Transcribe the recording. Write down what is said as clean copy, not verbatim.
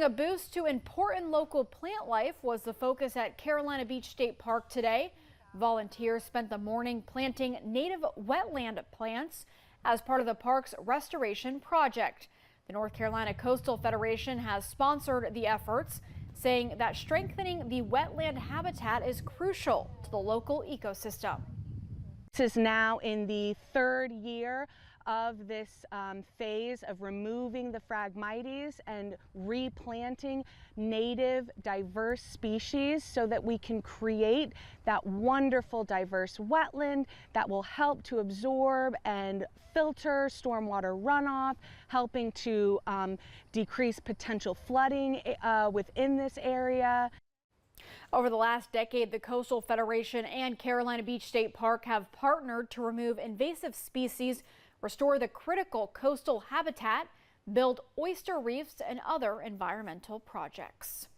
A boost to important local plant life was the focus at Carolina Beach State Park today. Volunteers spent the morning planting native wetland plants as part of the park's restoration project. The North Carolina Coastal Federation has sponsored the efforts, saying that strengthening the wetland habitat is crucial to the local ecosystem. This is now in the third year of this phase of removing the Phragmites and replanting native diverse species so that we can create that wonderful diverse wetland that will help to absorb and filter stormwater runoff, helping to decrease potential flooding within this area. Over the last decade, the Coastal Federation and Carolina Beach State Park have partnered to remove invasive species, restore the critical coastal habitat, build oyster reefs, and other environmental projects.